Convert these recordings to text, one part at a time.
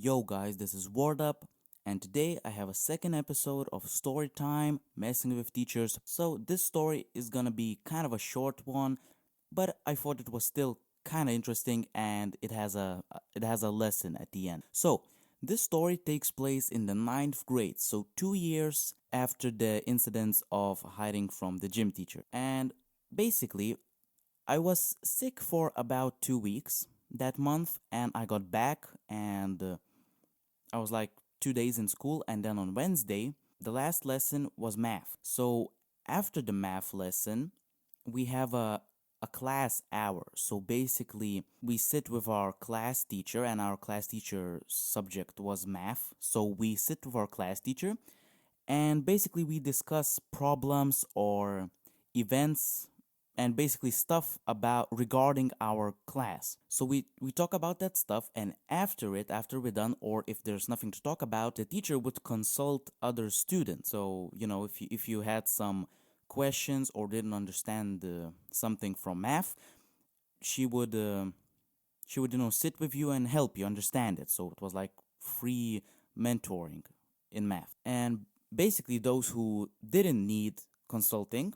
Yo guys, this is Ward Up, and today I have a second episode of Story Time Messing with Teachers. So, this story is gonna be kind of a short one, but I thought it was still kind of interesting and it has a lesson at the end. So, this story takes place in the ninth grade, so 2 years after the incidents of hiding from the gym teacher. And basically, I was sick for about 2 weeks that month, and I got back and I was like 2 days in school, and then on Wednesday, the last lesson was math. So after the math lesson, we have a class hour. So basically, we sit with our class teacher, and our class teacher subject was math. So we sit with our class teacher, and basically, we discuss problems or events and basically stuff about regarding our class. So we talk about that stuff, and after we're done, or if there's nothing to talk about, the teacher would consult other students. So if you had some questions or didn't understand something from math, she would sit with you and help you understand it. So it was like free mentoring in math. And basically, those who didn't need consulting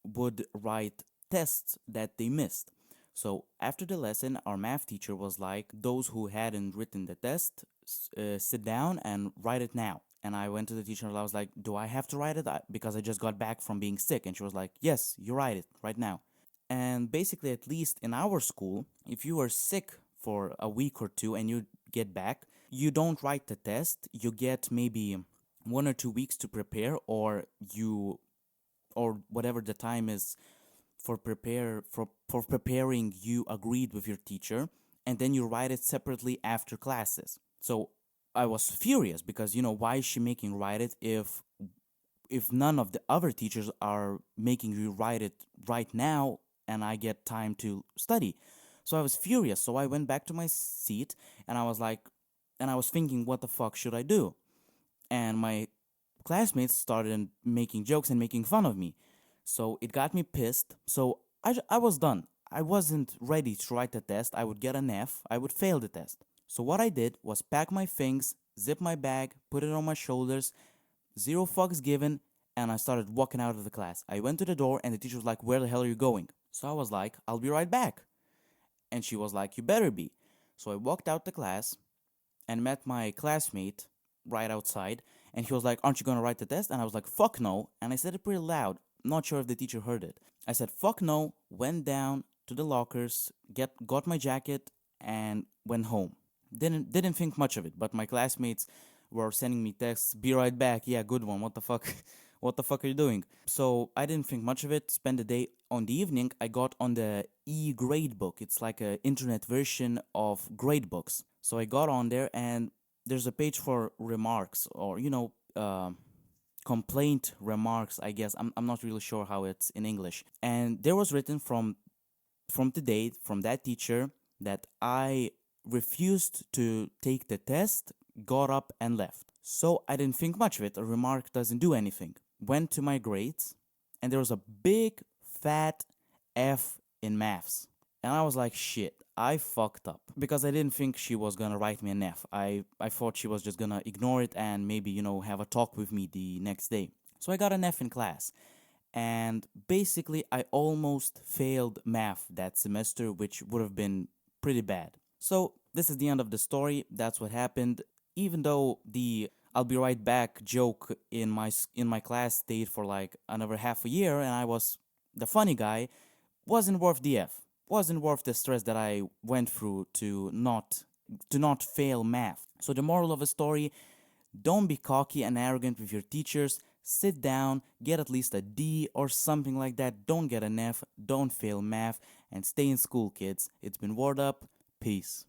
would write tests that they missed. So after the lesson, our math teacher was like, those who hadn't written the test, sit down and write it now. And I went to the teacher and I was like, do I have to write it? Because I just got back from being sick. And she was like, yes, you write it right now. And basically, at least in our school, if you are sick for a week or two and you get back, you don't write the test. You get maybe 1 or 2 weeks to prepare, or whatever the time is for preparing. You agreed with your teacher, and then you write it separately after classes. So I was furious because why is she making write it if none of the other teachers are making you write it right now and I get time to study. So I was furious. So I went back to my seat and I was thinking, what the fuck should I do? And my classmates started making jokes and making fun of me. So it got me pissed. So I was done. I wasn't ready to write the test. I would get an F. I would fail the test. So what I did was pack my things, zip my bag, put it on my shoulders, zero fucks given, and I started walking out of the class. I went to the door and the teacher was like, where the hell are you going? So I was like, I'll be right back. And she was like, you better be. So I walked out the class and met my classmate right outside, and he was like, aren't you gonna write the test? And I was like, fuck no. And I said it pretty loud. Not sure if the teacher heard it. I said, fuck no, went down to the lockers, got my jacket, and went home. Didn't think much of it, but my classmates were sending me texts, be right back, yeah, good one, what the fuck? What the fuck are you doing? So I didn't think much of it, spent the day. On the evening, I got on the e-gradebook. It's like an internet version of gradebooks. So I got on there, and there's a page for remarks, or complaint remarks, I guess. I'm not really sure how it's in English. And there was written from that teacher that I refused to take the test, got up and left. So I didn't think much of it. A remark doesn't do anything. Went to my grades, and there was a big fat F in maths. And I was like, shit, I fucked up. Because I didn't think she was gonna write me an F. I thought she was just gonna ignore it and maybe, have a talk with me the next day. So I got an F in class. And basically, I almost failed math that semester, which would have been pretty bad. So, this is the end of the story. That's what happened. Even though the I'll be right back joke in my class stayed for like another half a year and I was the funny guy, wasn't worth the F. Wasn't worth the stress that I went through to not fail math. So the moral of the story, don't be cocky and arrogant with your teachers. Sit down, get at least a D or something like that. Don't get an F, don't fail math, and stay in school, kids. It's been Ward Up. Peace.